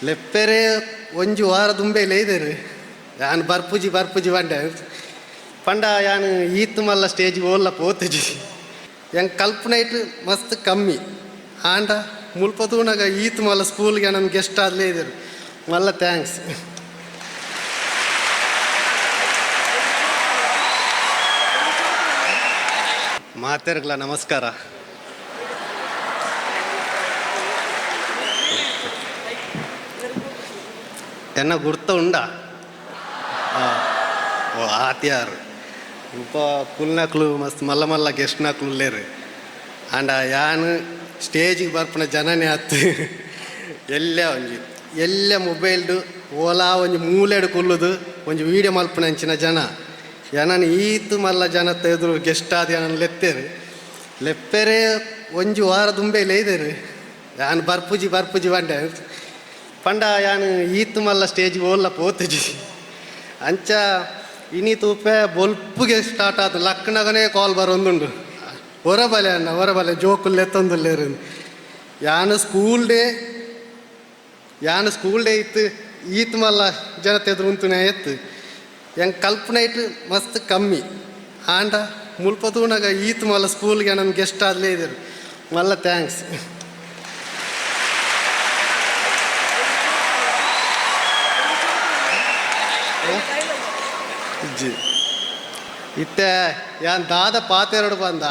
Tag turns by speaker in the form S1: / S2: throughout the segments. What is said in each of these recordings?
S1: ಲೆಪ್ಪೆರೆ ಒಂಜಿ ವಾರ ದುಂಬೆ ಲೇದರು ಯಾನು ಬರ್ಪುಜಿ ಬಂಡೆ ಪಂಡ ಯಾನು ಈತ್ ಮಲ್ಲ ಸ್ಟೇಜಿಗೆ ಓಲ್ಲ ಪೋತುಜಿ ಹೆಂಗೆ ಕಲ್ಪನೆ ಇಟ್ಟು ಮಸ್ತ್ ಕಮ್ಮಿ ಆಂಡ ಮುಲ್ಪ ತೂನಾಗ ಈತ್ ಮಲ್ಲ ಸ್ಕೂಲ್ಗೆ ನಮ್ಗೆ ಗೆಸ್ಟ್ ಆದಲೇ ಇದ್ದರು ಮಲ್ಲ ಥ್ಯಾಂಕ್ಸ್. ಮಾತೆರ್ಗ್ಲ ನಮಸ್ಕಾರ. ಎನ್ನ ಗುರ್ತ ಉಂಡಾ ಓ ಆತ್ಯಾರು ಉಪ ಕುಲ್ನಕ್ಲು ಮಸ್ತ್ ಮಲ್ಲ ಮಲ್ಲ ಗೆಸ್ಟ್ನಕ್ಲು ಉಳ್ಳೇರು ಆಂಡ ಯಾನು ಸ್ಟೇಜಿಗೆ ಬರ್ಪನ ಜನನೇ ಆತು ಎಲ್ಲೇ ಮೊಬೈಲ್ಡು ಓಲಾ ಒಂಜಿ ಮೂಲೆಡು ಕುಲ್ಲುದು ಒಂಜಿ ವೀಡಿಯೋ ಮಲ್ಪನ ಅಂಚಿನ ಜನ ಏನನ್ನು ಈತು ಮಲ್ಲ ಜನ ತೆಗೆದ್ರು ಗೆಸ್ಟ್ ಆದ ಏನನ್ನು ಲೆಪ್ಪೆರೆ ಒಂಜಿ ವಾರ ದುಂಬೆ ಲೇದರು ಯಾನು ಬರ್ಪುಜಿ ಬಂಡೆ ಪಂಡ ಯಾನು ಈತ್ ಮಲ್ಲ ಸ್ಟೇಜಿಗೆ ಓಲ್ಲ ಪೋತುಜಿ ಅಂಚ ಇನಿ ತೂಪೆ ಬೊಲ್ಪುಗೆ ಸ್ಟಾರ್ಟ್ ಆಯ್ತು ಲಕ್ಕನಗನೇ ಕಾಲ್ ಬರೋಂದುಂಡು ಹೊರಬಲೆ ಜೋಕುಲ್ಲೆ ಎತ್ತೊಂದುಲ್ಲೇರು ಯಾನು ಸ್ಕೂಲ್ ಡೇ ಇತ್ತು ಈತ್ ಮಲ್ಲ ಜನ ತೆದ್ರು ಉಂತುನೇ ಎತ್ತು ಹೆಂಗೆ ಕಲ್ಪನೆ ಇಟ್ಟು ಮಸ್ತ್ ಕಮ್ಮಿ ಆಂಡ ಮುಲ್ಪ ತೂನಾಗ ಈತ್ ಮಲ್ಲ ಸ್ಕೂಲ್ಗೆ ನಮ್ಗೆ ಗೆಸ್ಟ್ ಆದಲೇ ಇದ್ದರು ಮಲ್ಲ ಥ್ಯಾಂಕ್ಸ್. ಇತ್ತೆ ಯಾನ್ ದಾದ ಪಾತೆರಡು ಬಂದ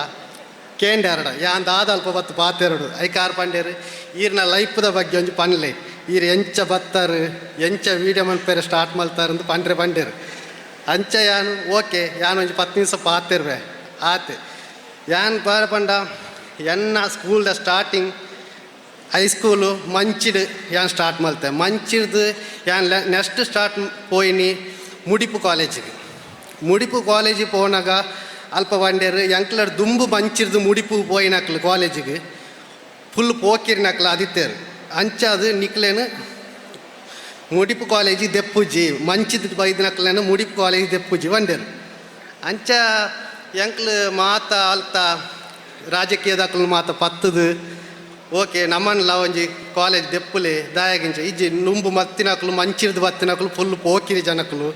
S1: ಕೇಂಡೆರಡ ಯಾನ್ ದಾದ ಅಲ್ಪ ಬತ್ತು ಪಾತೆರಡು ಐಕಾರು ಪಂಡೇರು ಈರ್ನ ಲೈಫ್ದ ಬಗ್ಗೆ ಒಂಜಿ ಪನ್ಲೆ ಈರು ಎಂಚ ಬತ್ತಾರು ಎಂಚ ವೀಡಿಯೋ ಮಲ್ಪೇರೆ ಸ್ಟಾರ್ಟ್ ಮಲ್ತಾರೆ ಅಂತ ಪಂಡೇರು ಅಂಚ ಯಾನು ಓಕೆ ಯಾನು ಒಂಜಿ 10 ನಿಮಿಷ ಪಾತಿರ್ವೆ ಆತೆ ಯಾನ್ ಬಾರ ಪಂಡ ಎನ್ನ ಸ್ಕೂಲ್ದ ಸ್ಟಾರ್ಟಿಂಗ್ ಹೈಸ್ಕೂಲು ಮಂಚಿಡು ಯಾನ್ ಸ್ಟಾರ್ಟ್ ಮಲ್ತೆ ಮಂಚಿಡ್ದು ಯಾನ್ ನೆಕ್ಸ್ಟ್ ಸ್ಟಾರ್ಟ್ ಪೋಯಿನಿ ಮುಡಿಪು ಕಾಲೇಜಿಗೆ ಪೋನಾಗ ಅಲ್ಪ ಬಂಡೇರು ಎಂಕ್ಲಡ್ ದುಂಬು ಮಂಚಿರ್ದು ಮುಡಿಪು ಪೋಯಿನಕ್ಲು ಕಾಲೇಜಿಗೆ ಫುಲ್ ಪೋಕಿರಿನಕ್ಲು ಅದಿತ್ತೇರು ಅಂಚ ಅದು ನಿಕ್ಲೇನು ಮುಡಿಪು ಕಾಲೇಜಿ ದೆಪ್ಪುಜಿ ಮಂಚಿದ ಬೈದಿನಕ್ಲೇನು ಮುಡಿಪು ಕಾಲೇಜಿ ದೆಪ್ಪುಜಿ ಬಂಡೇರು ಅಂಚ ಎಂಕ್ಲು ಮಾತ ಅಲ್ತ ರಾಜಕೀಯದಕ್ಲು ಮಾತ ಪತ್ತದು ಓಕೆ ನಮ್ಮನ್ಲ ಒಂಜಿ ಕಾಲೇಜ್ ದೆಪ್ಪುಲೆ ದಾಯಗಿಂಚ ಇಜ್ಜಿ ನುಂಬು ಮತ್ತಿನಕ್ಲು ಮಂಚಿರ್ದು ಬತ್ತಿನಕ್ಲು ಫುಲ್ ಪೋಕಿರಿ ಜನಕ್ಲು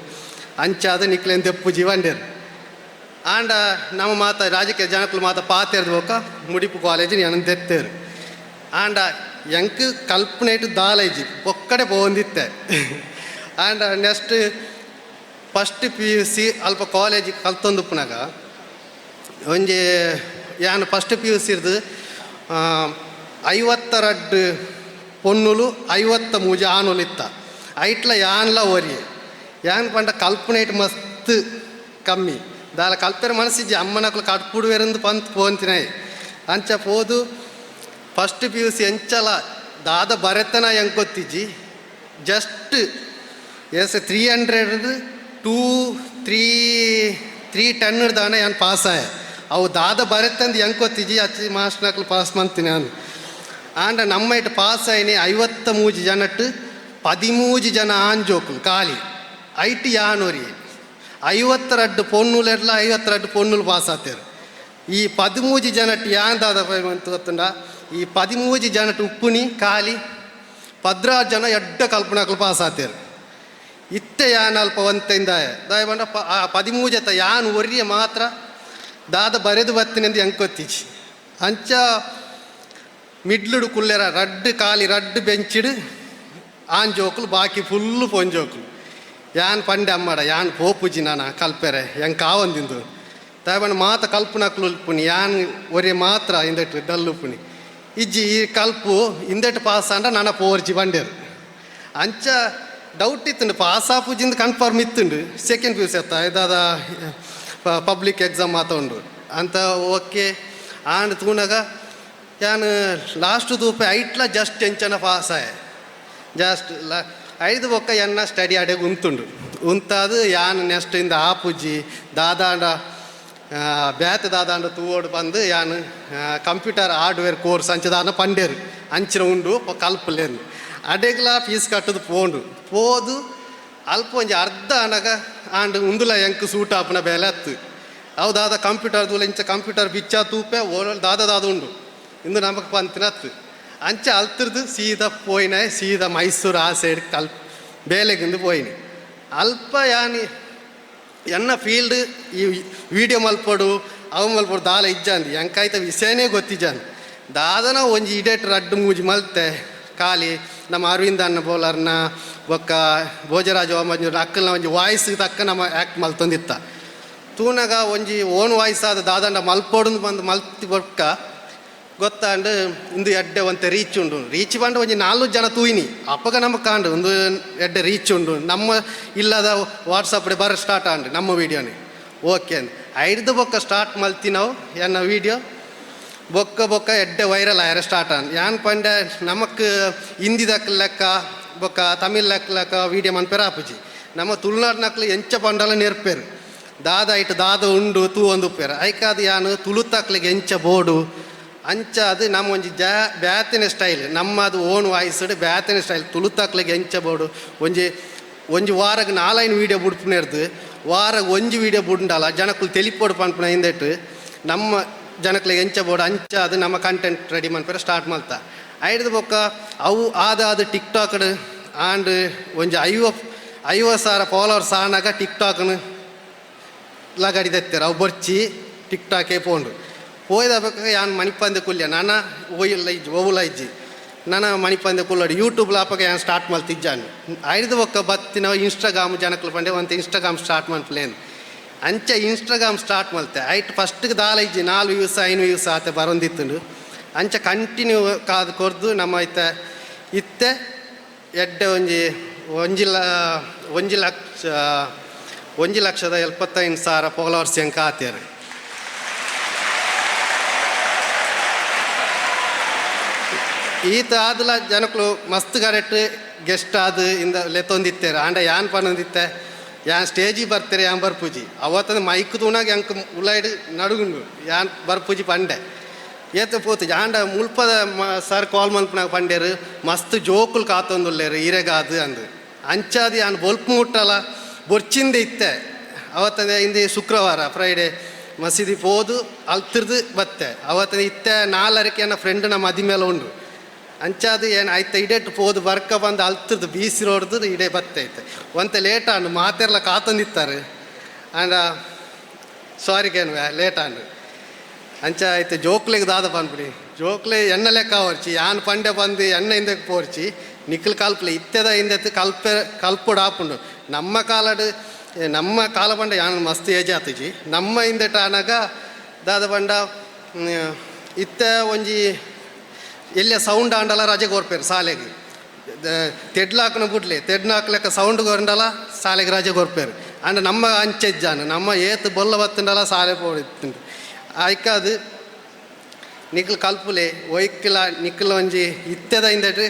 S1: ಅಂಚಾದ ನಿಕ್ಲೇನು ದೆಪ್ಪುಜಿ ಬಂಡೇರು ಆಂಡ ನಮ್ಮ ಮಾತ ರಾಜಕೀಯ ಜನಕ್ಲು ಮಾತ ಪಾತೆರ್ದು ಹೋಗ ಮುಡಿಪು ಕಾಲೇಜಿನ ಏನನ್ನು ದೆತ್ತೇರು ಆಂಡ ಎಂಕ್ ಕಲ್ಪನೆ ಇಟ್ಟು ದಾಲೈಜಿ ಒಕ್ಕಡೆ ಪೋಂದಿತ್ತೆ ಆಂಡ ನೆಕ್ಸ್ಟ್ ಫಸ್ಟ್ PUC ಅಲ್ಪ ಕಾಲೇಜಿಗೆ ಕಲ್ತೊಂದುಪ್ಪನಾಗ ಒಂಜಿ ಯಾನು ಫಸ್ಟ್ PUC ಇರ್ದು 52 ಪೊನ್ನುಲು 53 ಆನುಲು ಇತ್ತ ಐಟ್ಲ ಯಾನ್ಲ ಓರಿ ಯಾನ್ ಪಂಡ ಕಲ್ಪನೆ ಇಟ್ಟು ಮಸ್ತ್ ಕಮ್ಮಿ ದಾಲ ಕಲ್ಪೆರೆ ಮನಸ್ಸಿಜ್ಜಿ ಅಮ್ಮನಕ್ಲು ಕಟ್ಪುಡುವೆರಂದು ಪಂತ್ ಪೋಂತಿನಾಯಿ ಅಂಚ ಪೋದು ಫಸ್ಟ್ PUC ಎಂಚಲ ದಾದ ಬರೆತನ ಹೆಂಗೆ ಗೊತ್ತಿಜ್ಜಿ ಜಸ್ಟ್ 300 ಟು 310 ದಾನ ಯಾನು ಪಾಸಾಯ ಅವು ದಾದ ಬರೆತಂದು ಹೆಂಗೆ ಗೊತ್ತಿಜ್ಜಿ ಅಚ್ಚಿ ಮಾಸ್ಟರ್ನಕ್ಲು ಪಾಸ್ ಮಂತೀನಿ ನಾನು ಆಂಡ ನಮ್ಮ ಇಟ್ಟು ಪಾಸ್ ಆಯ್ನಿ 53 ಜನಟ್ಟು 13 ಜನ ಆಂಜೋಕ್ಲು ಖಾಲಿ ಐಟಿ ಯಾನೋರಿ 52 ಪೊನ್ನುಲೆಲ್ಲ 52 ಪೊನ್ನುಲು ಪಾಸ್ ಆತೇರು ಈ 13 ಜನಟ್ಟು ಯಾನ್ ದಾದ ಅಂತ ಗೊತ್ತುಂಡ ಈ 13 ಜನಟ್ಟು ಉಪ್ಪುನಿ ಖಾಲಿ 16 ಜನ ಎಡ್ಡ ಕಲ್ಪನಾಕ್ಲು ಪಾಸ್ ಆತೇರು ಇತ್ತೆ ಯಾನ್ ಅಲ್ಪ ಒಂತೆಂದ ದಾಯ ಬಂಡ 13 ಜತ ಯಾನ್ ಒರ್ರಿಯ ಮಾತ್ರ ದಾದ ಬರೆದು ಬತ್ತಿನಿ ಅಂತ ಹೆಂಗೆ ಗೊತ್ತಿಚ್ಚಿ ಅಂಚ ಮಿಡ್ಲುಡು ಕುಲ್ಲೆರ ಖಾಲಿ ರಡ್ಡು ಬೆಂಚಿಡು ಆಂಜೋಕ್ಲು ಬಾಕಿ ಫುಲ್ಲು ಪೊಂಜೋಕ್ಲು ಯಾನ್ ಪಂಡೆ ಅಮ್ಮಡ ಯಾನ್ ಪೋಪುಜಿ ನಾನು ಕಲ್ಪೆರೆ ಹೆಂಗೆ ಕಾವಂದಿಂದು ತಾಯಬಣ್ಣ ಮಾತ ಕಲ್ಪನಕ್ಲು ಉಲ್ಪುನಿ ಯಾನ್ ಒರೆ ಮಾತ್ರ ಇಂದಟ್ಟು ಡಲ್ಲುಪುನಿ ಇಜ್ಜಿ ಈ ಕಲ್ಪು ಇಂದಟ್ಟು ಪಾಸ್ ಅಂಡ ನನ್ನ ಪೋರ್ಜಿ ಬಂಡೇರು ಅಂಚ ಡೌಟ್ ಇತ್ತುಂಡು ಪಾಸ್ ಆಪುಜಿಂದ ಕನ್ಫರ್ಮ್ ಇತ್ತುಂಡು ಸೆಕೆಂಡ್ PUC ಎತ್ತ ಇದಾದ ಪಬ್ಲಿಕ್ ಎಕ್ಸಾಮ್ ಮಾತ ಉಂಡು ಅಂತ ಓಕೆ ಆಂಡ್ ತೂನಾಗ ಯಾನು ಲಾಸ್ಟ್ ತೂಪೆ ಐಟ್ಲ ಜಸ್ಟ್ ಎಂಚನ ಪಾಸ್ ಆಯ ಜಸ್ಟ್ 5 ಬೊಕ್ಕ ಎನ್ನ ಸ್ಟಡಿ ಆಡೇಗೆ ಉಂತಾದು ಯಾನು ನೆಕ್ಸ್ಟ್ ಇಂದ ಆಪುಜಿ ದಾದಾಂಡ ಬ್ಯಾತ್ ದಾದಾಂಡ ತೂವೋಡು ಬಂದು ಯಾನು ಕಂಪ್ಯೂಟರ್ ಹಾರ್ಡ್ವೇರ್ ಕೋರ್ಸ್ ಅಂಚದಾನ ಪಂಡೇರು ಅಂಚಿನ ಉಂಡು ಕಲ್ಪಲೇನು ಅಡೆಗ್ಲ ಫೀಸ್ ಕಟ್ಟದು ಪೋದು ಅಲ್ಪ ಒಂಜಿ ಅರ್ಧ ಅನಗ ಆಂಡ್ ಉಂದುಲ ಎಂಕ್ ಸೂಟ್ ಆಪುನ ಬೇಲೆ ಅತ್ತು ಅವು ದಾದ ಕಂಪ್ಯೂಟರ್ ದೂಲ ಇಂಚ ಕಂಪ್ಯೂಟರ್ ಬಿಚ್ಚ ತೂಪೆ ಓ ದಾದ ಉಂಡು ಇಂದು ನಮಗೆ ಪಂತಿನತ್ತು ಅಂಚೆ ಅಲ್ತಿರ್ದು ಸೀದಾ ಪೋಯಿನ ಸೀದಾ ಮೈಸೂರು ಆ ಸೈಡ್ ಬೇಲೆಗಿಂದು ಪೋಯಿನಿ ಅಲ್ಪ ಯಾನಿ ಎನ್ನ ಫೀಲ್ಡ್ ಈ ವಿಡಿಯೋ ಮಲ್ಪಡು ಅವು ಮಲ್ಪಡು ದಾಲ ಇಜ್ಜಂದು ಎಂಕಾಯ್ತ ವಿಷಯನೇ ಗೊತ್ತಿಜ್ಜಂದು ದಾದನ ಒಂಜಿ ಇಡೇಟ್ ರಡ್ಡು ಮೂಜಿ ಮಲ್ತೆ ಖಾಲಿ ನಮ್ಮ ಅರವಿಂದ ಅನ್ನ ಬೋಲರ್ನ ಬೊಕ್ಕ ಭೋಜರಾಜ ಮಂಜೂರು ಅಕ್ಕಲ್ನ ಒಂಜಿ ವಾಯ್ಸ್ಗೆ ತಕ್ಕ ನಮ್ಮ ಆ್ಯಕ್ಟ್ ಮಲ್ತೊಂದಿತ್ತ ತೂನಾಗ ಒಂಜಿ ಓನ್ ವಾಯ್ಸ್ ಆದ ದಾದಂಡ ಮಲ್ಪೊಡು ಬಂದು ಮಲ್ತಿ ಬೊಕ್ಕ ಗೊತ್ತಾಂಡು ಇಂದು ಎಡ್ಡೆ ಒಂತೆ ರೀಚ್ ಉಂಡು ರೀಚ್ ಬಂದು ಒಂಜಿ 4 ಜನ ತೂಯಿನಿ ಅಪ್ಪಗ ನಮಗೆ ಕಾಂಡು ಒಂದು ಎಡ್ಡೆ ರೀಚ್ ಉಂಡು ನಮ್ಮ ಇಲ್ಲದ ವಾಟ್ಸಪ್ಡೆ ಬರ ಸ್ಟಾರ್ಟ್ ಆಂಡು ನಮ್ಮ ವೀಡಿಯೋನಿ ಓಕೆ ಅಂದು ಐದು ಬೊಕ್ಕ ಸ್ಟಾರ್ಟ್ ಮಲ್ತಿ ನಾವು ಎನ್ನ ವೀಡಿಯೋ ಬೊಕ್ಕ ಎಡ್ಡೆ ವೈರಲ್ ಆಯ್ರೆ ಸ್ಟಾರ್ಟ್ ಆನ್ ಯಾನ್ ಪಂಡೆ ನಮಕ್ ಹಿಂದಿದಕ್ ಲೆಕ್ಕ ಬೊಕ್ಕ ತಮಿಳ್ ಲೆಕ್ಕ ವೀಡಿಯೋ ಮನ್ಪೇರ ಆಪುಜಿ ನಮ್ಮ ತುಳುನಾಡು ನಕ್ಲು ಎಂಚ ಪಂಡಲ ನೆರ್ಪೇರು ದಾದ ಇಟ್ಟು ದಾದ ಉಂಡು ತೂ ಒಂದು ಉಪ್ಪೇರು ಐಕಾದ ಯಾನು ತುಳುತಕ್ಲಿಗೆ ಎಂಚ ಬೋಡು ಅಂಚ ಅದು ನಮ್ಮ ಒಂಜಿ ಬ್ಯಾತಿನ ಸ್ಟೈಲ್ ನಮ್ಮ ಅದು ಓನ್ ವಾಯ್ಸ್ ಬ್ಯಾತಿನ ಸ್ಟೈಲ್ ತುಳುತಕ್ಲಿಗೆ ಎಂಚ ಬೋಡು ಒಂಜಿ ವಾರಕ್ಕೆ 4 ವೀಡಿಯೋ ಬುಡ್ಪುನೇರ್ದು ವಾರಕ್ಕೆ ಒಂಜಿ ವೀಡಿಯೋ ಬುಡ್ಂಡಲ್ಲ ಜನಕ್ಕಳು ತೆಲಿಪೋಡು ಪನ್ಪುನ ಹಿಂದೆಟ್ಟು ನಮ್ಮ ಜನಕ್ಲಿಗೆ ಎಂಚ ಬೋಡು ಅಂಚ ಅದು ನಮ್ಮ ಕಂಟೆಂಟ್ ರೆಡಿ ಮನ್ಪೇರ ಸ್ಟಾರ್ಟ್ ಮಲ್ತಾ ಐಡ್ದು ಬೊಕ್ಕ ಅವು ಆದ ಟಿಕ್ಟಾಕ್ಡ್ ಆಂಡ್ ಒಂಜಿ 50,000 ಫಾಲೋವರ್ಸ್ ಆನಾಗ ಟಿಕ್ಟಾಕ್ನು ಲಗಡಿ ತೆತ್ತೇರು ಅವು ಬರ್ಚಿ ಟಿಕ್ಟಾಕೇ ಪೋಂಡು ಹೋಯ್ದ ಬೇಕಾಗ ಯಾನ್ ಮಣಿಪಂದೆ ಕುಲ್ಯ ನಾನ ಓವುಲ ಇಜ್ಜಿ ನಾನು ಮಣಿಪಂದೆ ಕುಲ್ಲೋಡು ಯೂಟ್ಯೂಬ್ಲ ಆಪಗ ಯಾನ್ ಸ್ಟಾರ್ಟ್ ಮಲ್ತಿಜ್ಜಾನು ಐದು ಬೊಕ್ಕ ಬತ್ತಿನ ಇನ್ಸ್ಟಾಗ್ರಾಮ್ ಜನಕ್ಲು ಪಂಡೆ ಒಂದು ಇನ್ಸ್ಟಾಗ್ರಾಮ್ ಸ್ಟಾರ್ಟ್ ಮಲ್ಪಲೇನು ಅಂಚ ಇನ್ಸ್ಟಾಗ್ರಾಮ್ ಸ್ಟಾರ್ಟ್ ಮಲ್ತೆ ಐಟ್ ಫಸ್ಟ್ಗೆ ದಾಲ ಇಜ್ಜಿ 4 ವ್ಯೂಸ್ 5 ವ್ಯೂಸ್ ಆತ ಬರೊಂದಿತ್ತುಂಡು ಅಂಚ ಕಂಟಿನ್ಯೂ ಕಾದು ಕೊರ್ದು ನಮ್ಮ ಇತ್ತೆ ಎಡ್ಡೆ ಒಂಜಿ ಲಕ್ಷದ 75,000 ಫಾಲೋವರ್ಸ್ ಹೆಂಗೆ ಆತೇರು ಈತ ಆದಲ ಜನಕ್ಕಳು ಮಸ್ತ್ ಕರೆಕ್ಟ್ ಗೆಸ್ಟ್ ಆದ ಇಂದ ಲೆತ್ತೊಂದಿತ್ತೇರು ಆಂಡ ಯಾನ್ ಪನೊಂದಿತ್ತೆ ಯಾನ್ ಸ್ಟೇಜಿಗೆ ಬರ್ತಾರೆ ಯಾನ್ ಬರ್ಪೂಜಿ ಅವತ್ತಂದು ಮೈಕ್ ತೂನಾಗ ಎಂಕ್ ಉಳ್ಳಾಯ್ಡು ನಡುಗುಂಡು ಯಾನ್ ಬರ್ಪೂಜಿ ಪಂಡೆ ಏತ ಪೋತು ಆಂಡ ಮುಲ್ಪದ ಸರ್ ಕಾಲ್ ಮಲ್ಪನಾಗ ಪಂಡೇರು ಮಸ್ತ್ ಜೋಕುಲು ಕಾತೊಂದುಲ್ಲೇರು ಈರೆಗಾದು ಅಂದು ಅಂಚಾದು ಯಾನ್ ಬೊಲ್ಪು ಮುಟ್ಟಲ್ಲ ಬೊರ್ಚಿಂದೆ ಇತ್ತೆ ಅವತ್ತಂದೆ ಇಂದು ಶುಕ್ರವಾರ ಫ್ರೈಡೇ ಮಸೀದಿ ಹೋದು ಅಲ್ತಿರ್ದು ಬತ್ತೆ ಅವತ್ತಂದು ಇತ್ತೆ 4 ನನ್ನ ಫ್ರೆಂಡ್ ನಮ್ಮ ಮದಿ ಮೇಲೆ ಉಂಡು ಅಂಚಾದು ಏನು ಆಯ್ತು ಇಡೇಟ್ ಹೋದು ಬರ್ಕ ಬಂದು ಅಲ್ತಿರ್ದು ಬೀಸಿ ಹೊಡ್ದು ಇಡೇ ಬತ್ತೈತೆ ಒಂತೆ ಲೇಟ್ ಆಂಡು ಮಾತೆಲ್ಲ ಕಾತೊಂದಿತ್ತಾರೆ ಆಂಡ ಸಾರಿಗೇನು ಲೇಟ್ ಆಂಡು ಅಂಚ ಆಯ್ತು ಜೋಕ್ಲಿಗೆ ದಾದ ಬಂದ್ಬಿಡಿ ಜೋಕ್ಲೆ ಎಣ್ಣೆ ಲೆಕ್ಕ ಹೊರ್ಚಿ ಯಾನ್ ಪಂಡೆ ಬಂದು ಎಣ್ಣೆ ಹಿಂದಕ್ಕೆ ಪೋರ್ಚಿ ನಿಖಲ್ ಕಲ್ಪಲೆ ಇತ್ತೆದ ಹಿಂದೆತ್ತು ಕಲ್ಪುಡು ಆಪುಂಡು ನಮ್ಮ ಕಾಲ ಬಂಡ ಯಾನ್ ಮಸ್ತ್ ಏಜ್ ಆತುಜಿ ನಮ್ಮ ಹಿಂದೆಟ ಆನಾಗ ದಾದ ಬಂಡ ಇತ್ತೆ ಒಂಜಿ ಎಲ್ಲೇ ಸೌಂಡ್ ಆಂಡಲ ರಜೆ ಕೊರ್ಪೇರು ಶಾಲೆಗೆ ತೆಡ್ಲಾಕನ ಬಿಡ್ಲಿ ತೆಡ್ನಾಕ್ಲೆಕ್ಕ ಸೌಂಡ್ ಕೊರಂಡಲ್ಲ ಶಾಲೆಗೆ ರಜೆ ಕೊರ್ಪೇರು ಅಂಡ್ ನಮ್ಮ ಅಂಚೆಜ್ಜಾನು ನಮ್ಮ ಏತ್ ಬೊಲ್ಲ ಬತ್ತಂಡಲ್ಲ ಶಾಲೆ ಪೋಡಿತ್ತು ಆಯ್ಕಾದು ನಿಖಲ್ ಕಲ್ಪುಲೆ ಒಯ್ಕಿಲ ನಿಖಲ್ ಒಂಜಿ ಇತ್ತೆದ ಹಿಂದೆಟ್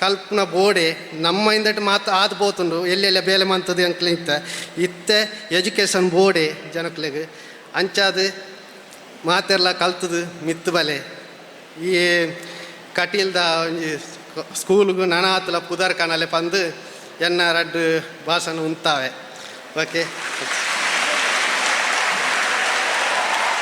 S1: ಕಲ್ಪನ ಬೋಡೆ ನಮ್ಮ ಹಿಂದೆಟ್ ಮಾತು ಆದ ಪೋತುಂಡು ಎಲ್ಲೆಲ್ಲ ಬೇಲೆ ಮಂತದ್ದು ಅಂಕ್ಲೆ ಇತ್ತೆ ಎಜುಕೇಷನ್ ಬೋಡೆ ಜನಕ್ಲೆಗೆ ಅಂಚಾದು ಮಾತೆಲ್ಲ ಕಲ್ತದು ಮಿತ್ತು ಬಲೆ ಈ ಕಟೀಲ್ದ ಒಂಜಿ ಸ್ಕೂಲ್ಗೂ ನನಾತಲ ಪುದರ್ ಕನಲೆ ಪಂದು ಎನ್ನ ರಡ್ಡು ಭಾಷಣ ಉಂತಾವೆ ಓಕೆ